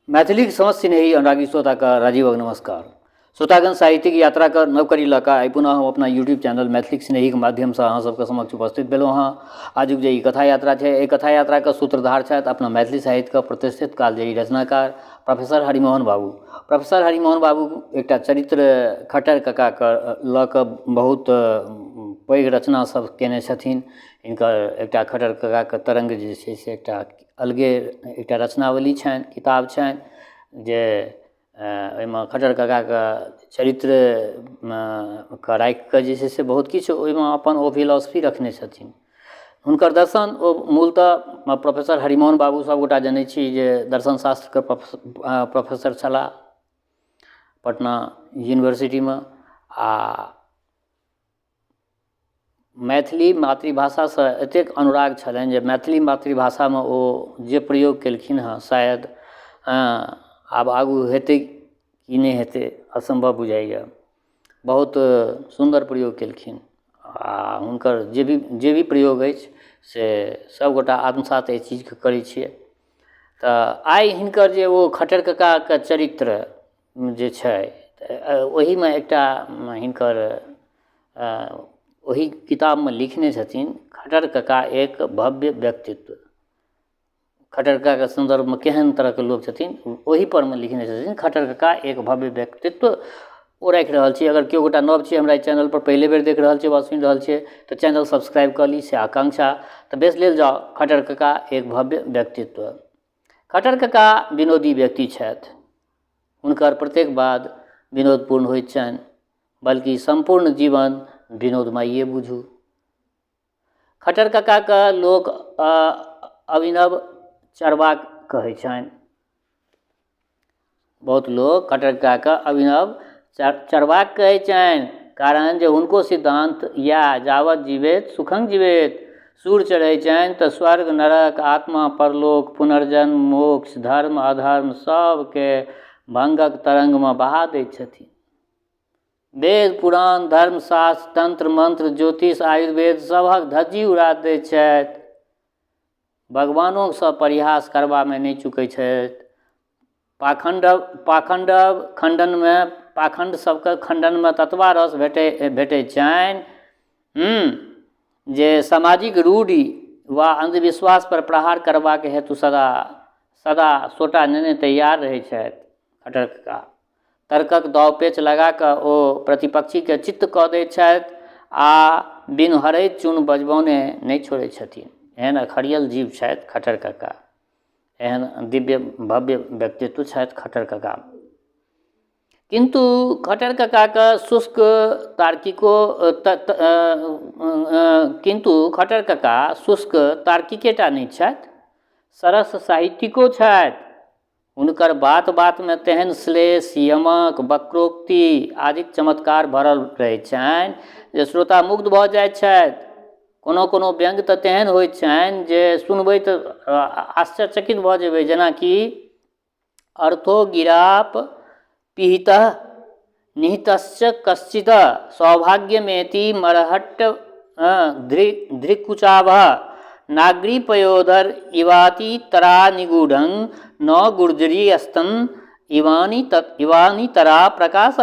मैथिली समझ सिनेही अनुरागी श्रोता का राजीव नमस्कार। श्रोतागण साहित्यिक यात्रा का नवकरी लऽ आइ पुनः हम अपना यूट्यूब चैनल मैथिली स्नेही के माध्यम से अहाँ सबके समक्ष उपस्थित भेलहुँ हँ। आजुक जे ई कथा यात्रा है, एहि कथा यात्रा के सूत्रधार छथि अपना मैथिली साहित्य के प्रतिष्ठित कालजयी रचनाकार प्रोफेसर हरिमोहन बाबू। प्रोफेसर हरिमोहन बाबू एकटा चरित्र खट्टर कका के लऽ कऽ बहुत पैघ रचना सब केने छथिन। हिनकर एकटा खट्टर कका के तरंग जे छै से एकटा अलगे एकटा रचनावली छनि, किताब छनि जे ओहिमे खट्टर कका के चरित्र के राखि कऽ जे छै से बहुत किछु ओहिमे अपन ओ फिलॉसफी रखने छथिन। हुनकर दर्शन ओ मूलतः प्रोफेसर हरिमोहन बाबू सबगोटा जनै छी जे दर्शन शास्त्र के प्रोफेसर छलाह पटना यूनिवर्सिटी में। आ मैथिली मातृभाषा से एतेक अनुराग छलनि जे मैथिली मातृभाषा में ओ जे प्रयोग केलखिन हँ शायद आब आगू हेतै कि नहि हेतै असंभव बुझाइए। बहुत सुंदर प्रयोग केलखिन आ हुनकर जे भी प्रयोग अछि से सबगोटा आत्मसात एहि चीज के करै छियै। तऽ आइ हिनकर जे ओ खट्टर कका के चरित्र जे छै ओही में एकटा हिनकर वही किताब में लिखने छथिन खट्टर कका एक भव्य व्यक्तित्व। खट्टर कका के संदर्भ में केहन तरह के लोग छथिन वही पर में लिखने छथिन खट्टर कका एक भव्य व्यक्तित्व। ओ राखि रहल छी। अगर केओ गोटा नव छी हमरा चैनल पर पहले बेर देख रहल छी वा सुनि रहल छी तो चैनल सब्सक्राइब कर ली से आकांक्षा। तो बेस लेल जाओ खट्टर कका एक भव्य व्यक्तित्व। खट्टर कका विनोदी व्यक्ति छथि। हुनकर प्रत्येक बात विनोदपूर्ण होइत छनि, बल्कि संपूर्ण जीवन विनोदमयी बुझू। खट्टर कका के लोक अभिनव चरवाक कहै छनि। बहुत लोग खट्टर कका के अभिनव चरवाक कहै छनि, कारण जे हुनको सिद्धांत या जावत जीवेत सुखं जीवेत। सूर चढ़ै छनि तऽ स्वर्ग नरक आत्मा परलोक पुनर्जन्म मोक्ष धर्म अधर्म सबके भंगक तरंग में बहा दैत छथिन। वेद पुराण धर्मशास्त्र तंत्र मंत्र ज्योतिष आयुर्वेद सबहक धज्जी उड़ा दैत छथि। भगवानों से परिहास करबा में नहीं चुकै छथि। पाखंड सबके खंडन में ततबा रस भेटै छनि जे सामाजिक रूढ़ि वा अंधविश्वास पर प्रहार करबाक हेतु सदा सोटा नेने तैयार रहै छथि। खट्टर कका तर्कक दाव पेच लगा कऽ ओ प्रतिपक्षी के चित्त कऽ दैत छथि आ बिन हरैत चून बजबौने नहीं छोड़ै छथिन। एहन अखरियल जीव छथि खट्टर कका। एहन दिव्य भव्य व्यक्तित्व छथि खट्टर कका। किंतु खट्टर कका के शुष्क तार्किकेटा नहीं छथि, सरस साहित्यिको छथि। हुनकर बात बात में तेहन श्लेष यमक वक्रोक्ति आदि चमत्कार भरल रहै छनि जे श्रोता मुग्ध भऽ जाइत छथि। कोनो व्यंग तऽ तेहन होइत छनि जे सुनबै तऽ आश्चर्यचकित भऽ जेबै, जेनाकि अर्थो गिराप पिहितः निहितश्च कश्चित् सौभाग्यमेति मरहट्ट धृकुचाभः नागरीपयोधर इवाति तरा निगूढ़ं न गुर्जरी अस्तन इवानी तरा प्रकाश।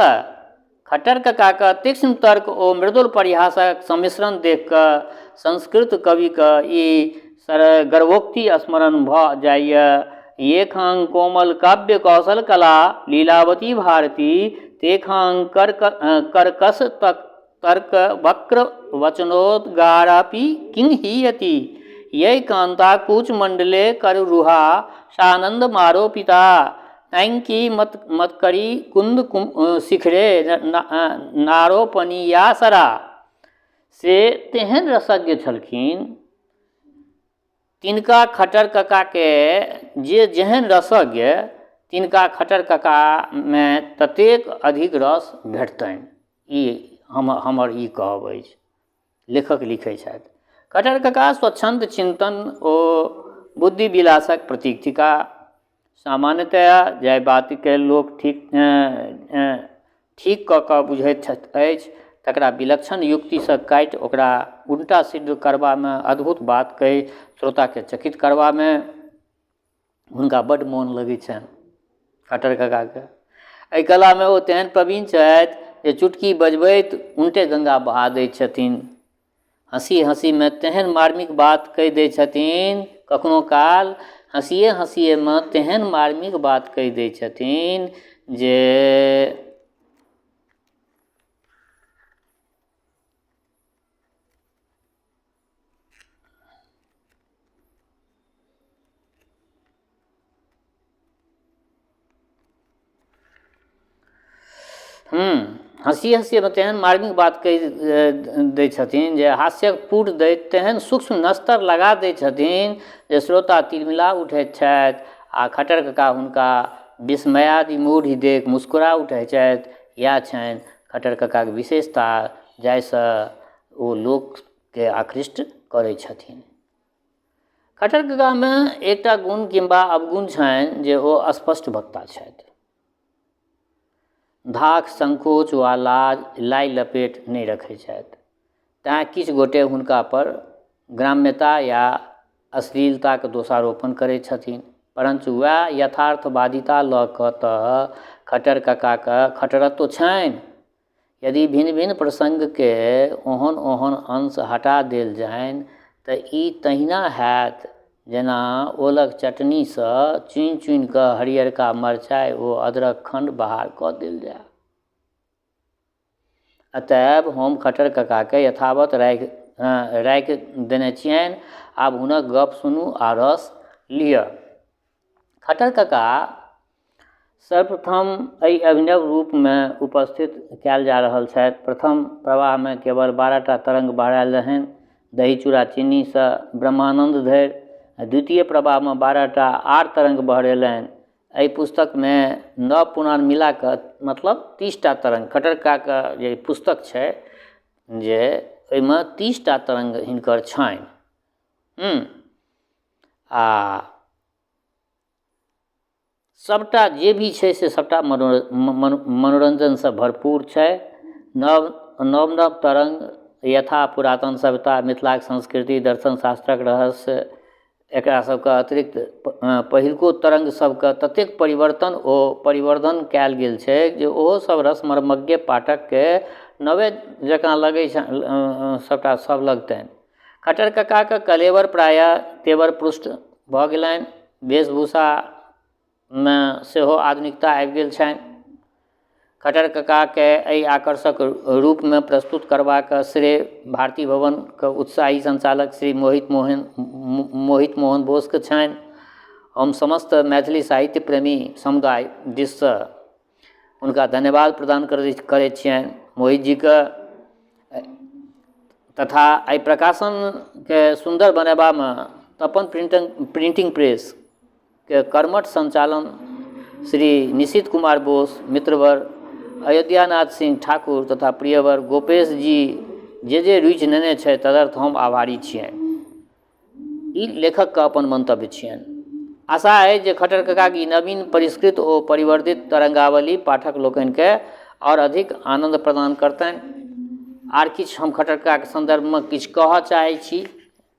खट्टर कका के तीक्ष्ण तर्क ओ मृदुल परिहासक सम्मिश्रण देख कऽ संस्कृत कवि के ई गर्भोक्ति स्मरण भऽ जाइए। येखां कोमल काव्य कौशल कला लीलावती भारती तेखां कर्कश तर्क वक्र वचनोद्गारापि किं हीयति। ये कांता कूच मंडले करुरुहा सानंद मारोपिता तैंकी मतकरी कुंद शिखरे नारोपनियासरा। से तेहन रसज्ञ छलखिन तिनका खट्टर कका के जेहन रसज्ञ तिनका खट्टर कका में ततेक अधिक रस भेटतनि। ई हमर ई कहब अछि। लेखक लिखै छथि खट्टर कका स्वच्छंद चिंतन ओ बुद्धि विलासक प्रतीक थिका। सामान्यतया जाहि बात के लोक ठीक कऽ कऽ बुझैत अछि तकरा विलक्षण युक्ति से काटि ओकरा उल्टा सिद्ध करबा में अद्भुत बात कहि श्रोता के चकित करबा में हुनका बड्ड मोन लगै छनि। खट्टर ककाके एहि कलामे ओ तेहन प्रवीण छथि जे चुटकी बजबैत उनटे गंगा बहा दै छथिन। हँसी हँसीमे तेहन मार्मिक बात कहि दै छथिन, कखनो काल हँसिए हँसिएमे तेहन मार्मिक बात कहि दै छथिन जे हँसी हँसीमे तेहन मार्मिक बात कहि दै छथिन जे हास्यक पुट दैत तेहन सूक्ष्म नस्तर लगा दै छथिन जे श्रोता तिलमिला उठैत छथि आ खट्टर कका हुनका विस्मयादि मूढ़ि देख मुस्कुरा उठैत छथि। इएह छनि खट्टर ककाक विशेषता, जाहिसँ ओ लोकके आकृष्ट करै छथिन। खट्टर ककामे एकटा गुण किंबा अवगुण छनि जे ओ अस्पष्ट वक्ता छथि। धाक, संकोच वा लाइ लपेट नहि रखै छथि। तैँ किछु गोटे हुनका पर ग्राम्यता या अश्लीलताके दोषारोपण करै छथिन, परंतु वएह यथार्थवादिता लऽ कऽ तऽ खट्टर ककाके खट्टरत्व छनि। यदि भिन्न भिन्न प्रसंगके ओहन ओहन अंश हटा देल जानि तऽ ई तहिना हैत जेना ओलक चटनीसँ चुनि चुनि कऽ हरियरका मरचाइ ओ अदरक खंड बाहर कऽ देल जाय। अतएव हम खट्टर ककाके यथावत राखि देने छियनि। आब हुनक गप सुनू आ रस लिअ। खट्टर कका सर्वप्रथम एहि अभिनव रूपमे उपस्थित कयल जा रहल छथि। प्रथम प्रवाहमे केवल 12टा तरंग बहरायल रहनि, दही चूड़ा चीनीसँ ब्रह्मानंद धरि। द्वितीय प्रवाहमे 12टा आर तरंग बहरेलनि। एहि पुस्तकमे नव पुरान मिला कऽ मतलब 30टा तरंग, खट्टर ककाके जे पुस्तक छै जे ओहिमे 30टा तरंग हिनकर छनि। आ सबटा जे भी छै से सबटा मनोरंजनसँ भरपूर छै। नव नव तरंग यथा पुरातन सभ्यता, मिथिलाक संस्कृति, दर्शन शास्त्रक रहस्य, एकरा सबके अतिरिक्त पहिलको तरंग सबके ततेक परिवर्धन कयल गेल छै जे ओहो सब रसमर्मज्ञ पाठकके नवे जकाँ लगै छै, सबटा सब लगतनि। खट्टर ककाके कलेवर प्रायः तेवर पुष्ट भऽ गेलनि। वेशभूषामे सेहो आधुनिकता आबि गेल छनि। खट्टर ककाके एहि आकर्षक रूपमे प्रस्तुत करबाक श्रेय भारती भवनके उत्साही संचालक श्री मोहित मोहन बोसके छनि। हम समस्त मैथिली साहित्य प्रेमी समुदाय दिससँ हुनका धन्यवाद प्रदान करैत छियनि, मोहित जीके। तथा एहि प्रकाशनके सुन्दर बनेबामे तपन प्रिंटिंग प्रेसके कर्मठ संचालन श्री निशित कुमार बोस, मित्रवर अयोध्यानाथ सिंह ठाकुर तथा प्रियवर गोपेश जी जे रुचि नेने छै तदर्थ हम आभारी छियनि। ई लेखकके अपन मंतव्य छियनि। आशा अछि जे खट्टर ककाक ई नवीन परिष्कृत ओ परिवर्धित तरंगावली पाठक लोकनिके और अधिक आनंद प्रदान करतनि। आर किछु हम खट्टर ककाके संदर्भमे किछु कहऽ चाहै छी।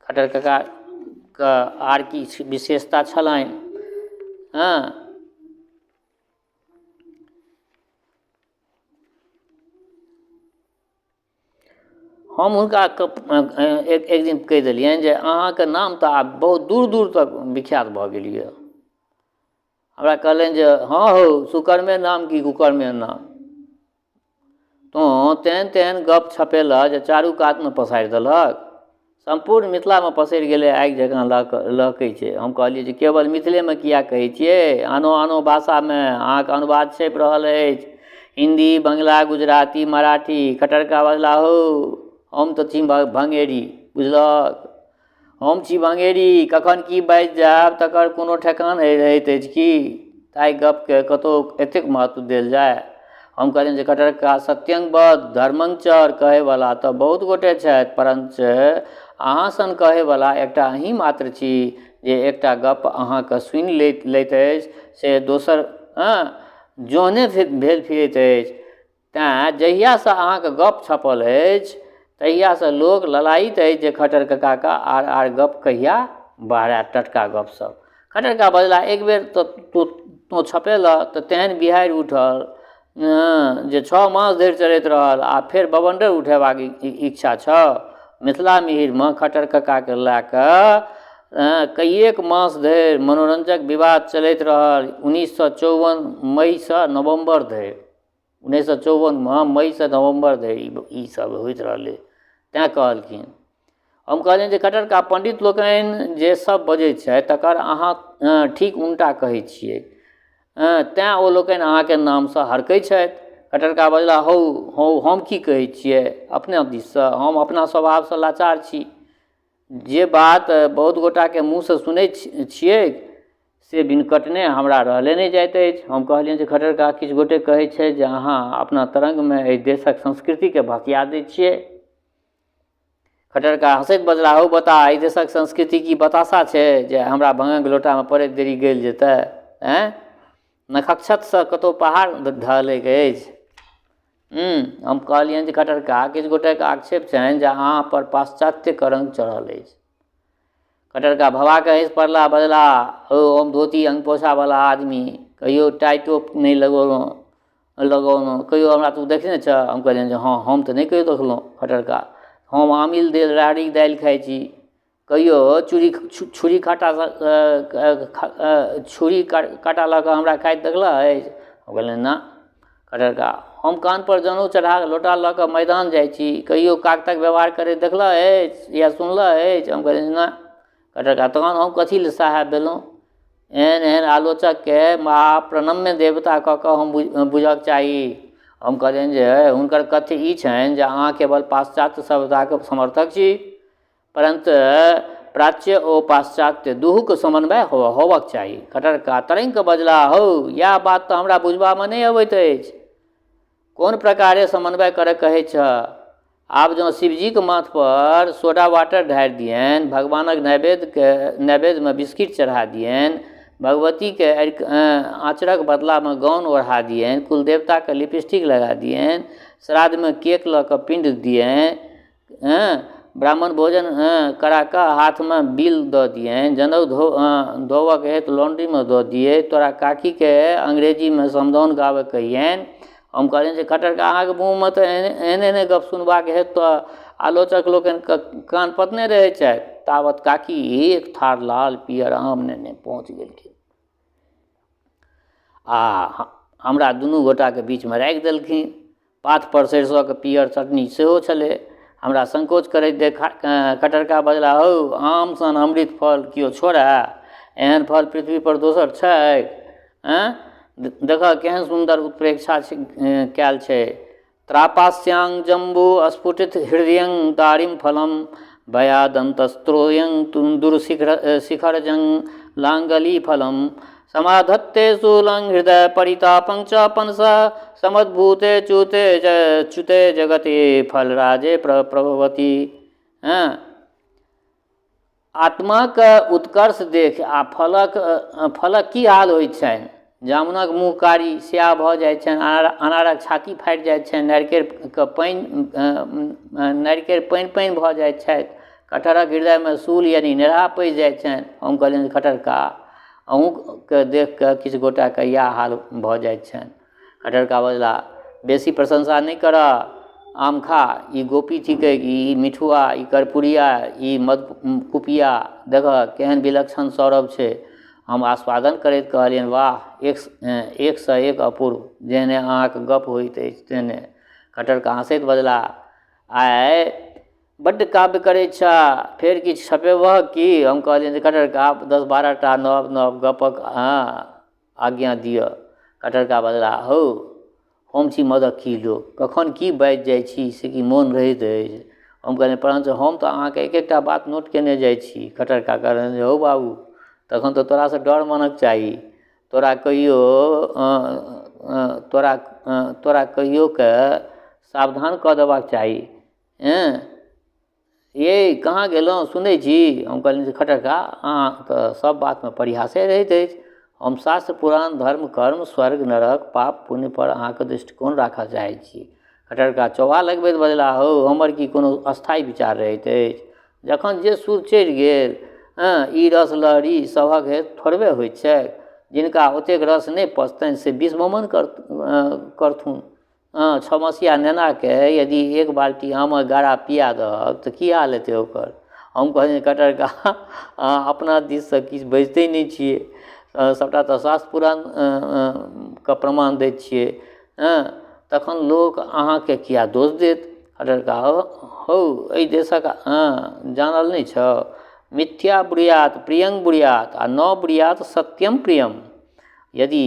खट्टर ककाके आर किछु विशेषता छलनि। हम हुनका एक दिन कहि देलियनि जे अहाँके नाम तऽ आब बहुत दूर दूर तक विख्यात भऽ गेल यऽ। हमरा कहलनि जे हाँ हौ सुकर्मे नाम कि कुकर्मे नाम, तो तेहन तेहन गप छपेलह जे चारू कातमे पसारि देलहक, संपूर्ण मिथिलामे पसरि गेलै, आगि जकाँ लहकै छै। हम कहलियै जे केवल मिथिलेमे किया कहै छियै, आनो भाषामे अहाँके अनुवाद छपि रहल अछि, हिंदी, बंगला, गुजराती, मराठी। खट्टर कका बजला हौ हम तऽ छी भंगेरी, बुझलक, हम छी भंगेरी, कखन की बाजि जायब तकर कोनो ठेकान रहैत अछि की? ताहि गपके कतहु एतेक महत्व देल जाय। हम कहलियनि जे खट्टर कका सत्यं बद धर्मं चर कहैवला तऽ बहुत गोटे छथि, परंच अहाँ सन कहैवला एकटा अहीँ मात्र छी जे एकटा गप अहाँके सुनि लैत अछि से दोसर जोहने भेल फिरैत अछि। तेँ जहियासँ अहाँके गप छपल अछि तहियासँ लोक ललायित अछि जे खट्टर ककाके आर गप कहिया बाहर टटका गपसब। खट्टर कका बजला एक बेर तऽ तो छपेलह तऽ तेहन बिहाड़ि उठल जे 6 मास धरि चलैत रहल। आ फेर बवंडर उठेबाक इच्छा छ मिथिला मिहिरमे खट्टर कक्काके लए कऽ कईएक मास धरि मनोरंजक विवाद चलैत रहल। 1954 मईसँ नवम्बर धरि 1954 मईसँ नवम्बर धरि ई सब होइत रहलै। तैँ कहलखिन, हम कहलियनि जे खट्टरका पंडित लोकनि जे सब बजैत छै तकर अहाँ ठीक उल्टा कहै छियै, तैँ ओ लोकनि अहाँके नामसँ हरकै छथि। खट्टरका बजला, हौ हौ हम की कहै छियै अपने दिससँ, हम अपना स्वभावसँ लाचार छी। जे बात बहुत गोटाके मुँहसँ सुनै छियै से बिन कटने हमरा रहले नहि जाइत अछि। हम कहलियनि जे खट्टरका किछु गोटे कहै छै जे अहाँ अपना तरङ्गमे एहि देशक संस्कृतिके भसिया दै छियै। खट्टरका हँसैत बजला, हौ बता एहि देशक संस्कृति की बतासा छै जे हमरा भङ्गक लोटामे पड़ैत देरी गलि जेतै? नखक्षतसँ कतहु पहाड़ ढहलैक अछि? हम कहलियनि जे खट्टरका किछु गोटेके आक्षेप छनि जे अहाँ पर पाश्चात्यके रङ्ग चढ़ल अछि। खट्टरका भवाके हँसि पड़ला, बजला, हौ हम धोती अंगपोछावला आदमी, कहियो टाइ टोप नहि लगौलहुँ, कहियो हमरा तू देखने छ? हम कहलियनि जे हाँ हम तऽ नहि कहियो देखलहुँ। खट्टरका, हम आमिल देल राहड़ीके दालि खाइ छी, कहियो छुरी काँटा लऽ कऽ हमरा खाइत देखलह अछि? हम कहलियनि ना। खट्टरका, हम कान पर जनेऊ चढ़ा लोटा लऽ कऽ मैदान जाइ छी, कहियो कागतक व्यवहार करैत देखलह अछि या सुनलह अछि? हम कहलियनि ना। खट्टरका, तहन हम कथी लेल साहेब भेलहुँ? एहन एहन आलोचकके महाप्रणम्य देवता कऽ कऽ हम बुझक चाही। हम कहलियनि जे हुनकर कथ्य ई छनि जे अहाँ केवल पाश्चात्य सभ्यताके समर्थक छी, परन्तु प्राच्य ओ पाश्चात्य दुहूके समन्वय होबक चाही। खट्टरका तरङ्ग बजला, हौ इएह बात तऽ हमरा बुझबामे नहि अबैत अछि, कोन प्रकारे समन्वय करऽ कहै छ? आब जँ शिवजीके माथ पर सोडा वाटर ढारि दियनि, भगवानक नैवेद्यमे बिस्किट चढ़ा दियनि, भगवतीके आँचरक बदलामे गाउन ओढ़ा दियनि, कुलदेवताके लिपस्टिक लगा दियनि, श्राद्धमे केक लऽ कऽ पिण्ड दियनि, ब्राह्मण भोजन करा कऽ हाथमे बिल दऽ दियनि, जनेऊ धोबक हेतु लॉन्ड्रीमे दऽ दियै, तोरा काकीके अंग्रेजीमे समदाउन गाबऽ कहियनि। हम कहलियनि जे खट्टरका अहाँके मुँहमे तऽ एहने गप सुनबाक हेतु आलोचक लोकनिके कान पतने रहै छथि। तावत काकी एक थार लाल पियर आम नेने पहुँच गेलखिन आ हमरा दुनू गोटाके बीचमे राखि देलखिन। पात पर सरिसोके पियर चटनी सेहो छलै। हमरा संकोच करैत देख खट्टरका बजला, हौ आम सन अमृत फल केओ छोड़ै? एहन फल पृथ्वी पर दोसर छै? देखऽ केहन सुन्दर उत्प्रेक्षा कयल छै। त्रापास्यां जम्बू स्फुटित हृदयं तारिम फलम भयादन्तस्त्रोयं दुरशिखरजं लांगली फलम समाधत्ते शूलं हृदय परितापं च पनसा समद्भूते च्युते जगते फलराजे प्रभवती। आत्माके उत्कर्ष देख आ फलक की हाल होइत छनि? जामुनक मुँह कारी स्याह भऽ जाइ छनि, अनारक छाती फाटि जाइ छनि, नारिकेरके पानि भऽ जाइ छथि, कटहरक हृदयमे शूल यानी नेरहा पैसि जाइ छनि। हम कहलियनि खट्टरका अहूँके देख कऽ किछु गोटाके इएह हाल भऽ जाइ छनि। खट्टरका बजला, बेसी प्रशंसा नहि करऽ, आम खा, ई गोपी थिकै, ई मिठुआ, ई कर्पूरिया, ई मधकुपिया, देखऽ केहन विलक्षण सौरभ छै। हम आस्वादन करैत कहलियनि, वाह एकसँ एक अपूर्व, जेहने अहाँके गप होइत अछि तेहने। खट्टरका हँसैत बजला, आइ बड्ड काव्य करैत छा, फेर किछु छपेबह की? हम कहलियनि जे खट्टरका 10-12टा नव गपक आज्ञा दिअ। खट्टरका बजला, हौ हम छी मदक की लोक, कखन की बाजि जाइ छी से की मोन रहैत अछि? हम कहलियनि परञ्च हम तऽ अहाँके एक एकटा बात नोट केने जाइ छी। खट्टरका कहलनि, हौ बाबू तखन तऽ तोरासँ डर मानक चाही, तोरा कहियोके सावधान कऽ देबाक चाही। ये कहाँ गेलहुँ सुनै छी? हम कहलियनि जे खट्टरका अहाँ तऽ सब बातमे परिहासे रहैत अछि, हम शास्त्र पुराण धर्म कर्म स्वर्ग नरक पाप पुण्य पर अहाँके दृष्टिकोण राखऽ चाहै छी। खट्टरका चौबा लगबैत बजला, हौ हमर की कोनो अस्थायी विचार रहैत अछि? जखन जे सुर चढ़ि गेल, ई रस लहरी सभक हेतु थोड़बे होइत छै। जिनका ओतेक रस नहि पचतनि से विषममन करथुन। 6 मसीहा नेनाके यदि 1 बाल्टी आमक गारा पिया दहक तऽ की हाल हेतै ओकर। हम कहलिए कटहरका अपना दिससँ किछु बजिते नहि छियै, सबटा तऽ शास्त्र पुराण के प्रमाण दैत छियै। तखन लोक अहाँके किया दोष देत। कटहरका हौ एहि देशक जानल नहि छौ, मिथ्या ब्रूयात प्रियं ब्रूयात आ न ब्रूयात सत्यम प्रियम। यदि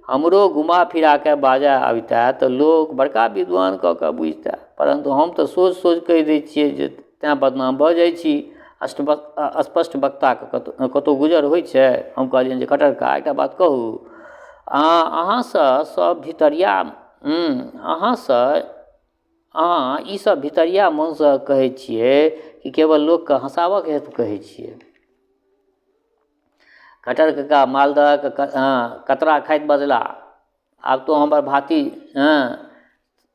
हमरो घुमा फिरा के बाजा आबितै तऽ लोक बड़का विद्वान कऽ कऽ बुझितै, परंतु हम तऽ सोच सोच कहि दै छियै जे तैँ बदनाम भऽ जाइ छी। अस्पष्ट वक्ताके कतहु गुजर होइ छै। हम कहलियनि जे कटहरका एकटा बात कहू, अहाँसँ सब भितरिया अहाँ ई सब भितरिया मनसँ कहै छियै कि केवल लोकके हँसाबक हेतु कहै छियै। कटहरका मालदहक कतरा खाइत बजला, आब तो हमर भाती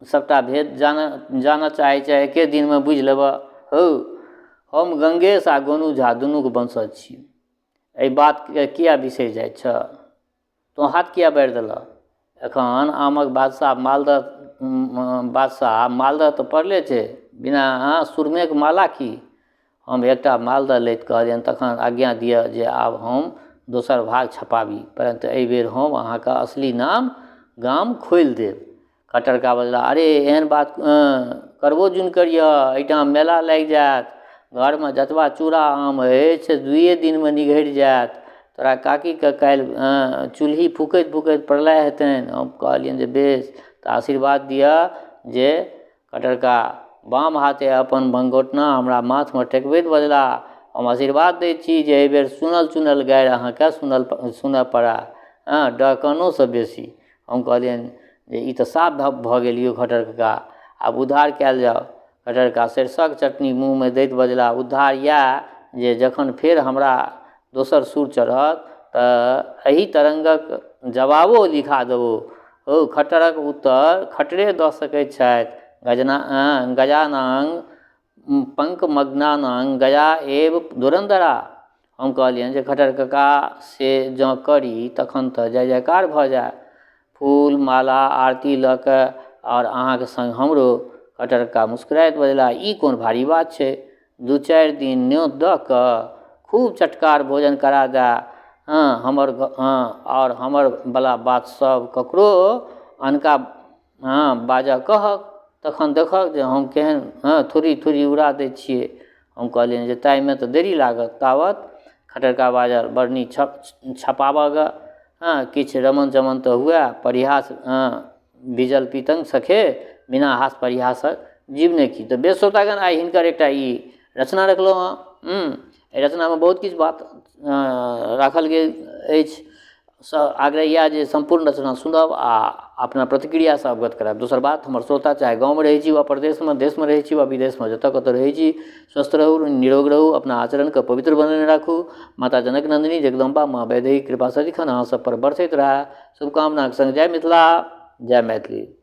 सबटा भेद जानऽ चाहै छै, एके दिनमे बुझि लेबऽ। हौ हम गंगेश आ गोनू झा दुनूके वंशज छी, एहि बातके किया बिसरि जाइ छ। तो हाथ किया बाढ़ि देलक। एखन आमक बादशाह मालदह तऽ पड़ले छै, बिना सुरमेके माला की। हम एकटा मालदह लैत कहलियनि तखन आज्ञा दिअ जे आब हम दोसर भाग छपाबी, परंतु एहि बेर हम अहाँके असली नाम गाम खोलि देब। कटहरका बजला, अरे एहन बात करबो जुन करियऽ, एहिठाम मेला लागि जायत, घरमे जतबा चूड़ा आम अछि से 2 दिनमे निघरि जायत, तोरा काकीके काल्हि चूल्ही फूकैत फूकैत प्रलय हेतनि। हम कहलियनि जे बेस, तऽ आशीर्वाद दिअ जे कटहरका बाम हाथे अपन भंगोटना हमरा माथमे टेकबैत बजला, हम आशीर्वाद दै छी जे एहि बेर सुनल चुनल गारि अहाँके सुनऽ पड़ै, डहकनोसँ बेसी। हम कहलियनि जे ई तऽ साफ भऽ गेल यौ कटहरका, आब उद्धार कयल जाओ। कटहरका सरिसोक चटनी मुँहमे दैत बजला, उद्धार इएह जे जखन फेर हमरा दोसर सुर चढ़त तऽ एही तरंगक जवाबो लिखा देबो। हौ खट्टरक उत्तर खट्टरे दऽ सकैत छथि, गजानां पंकमग्नानां गजा एव धुरंधरा। हम कहलियनि जे कटहरका से जँ करी तखन तऽ जय जयकार भऽ जाय, फूल माला आरती लऽ कऽ आओर अहाँके संग हमरो। कटहरका मुस्कुराइत बजला, ई कोन भारी बात छै, 2-4 दिन न्योत दऽ कऽ खूब चटकार भोजन करा दे, और हमर बला बात सब ककरो अनका बाजऽ कहक, तखन देखक जे हम केहन थोड़ी उड़ा दै छियै। हम कहलियनि जे ताहिमे तऽ देरी लागत, तावत। कटहरका बाजल, बड़ नीक छपाबऽ ग, किछु रमन चमन तऽ हुए, परिहास बिजल पीतंग सखे, बिना हास परिहासक जीव नहि की। तऽ बेस श्रोतागण, आइ हिनकर एकटा ई रचना रखलहुँ हँ। एहि रचनामे बहुत किछु बात राखल गेल अछि। आग्रह इएह जे सम्पूर्ण रचना सुनब आ अपना प्रतिक्रियासँ अवगत करायब। दोसर बात, हमर श्रोता चाहे गाँवमे रहै छी वा प्रदेशमे, देशमे रहै छी वा विदेशमे, जतऽ कतऽ रहै छी, स्वस्थ रहू, निरोग रहू, अपना आचरणके पवित्र बनेने राखू। माता जनक नंदिनी जगदम्बा माँ वैदेही कृपा सदिखन अहाँ सब पर बरसैत रहै। शुभकामनाक संग जय मिथिला, जय मैथिली।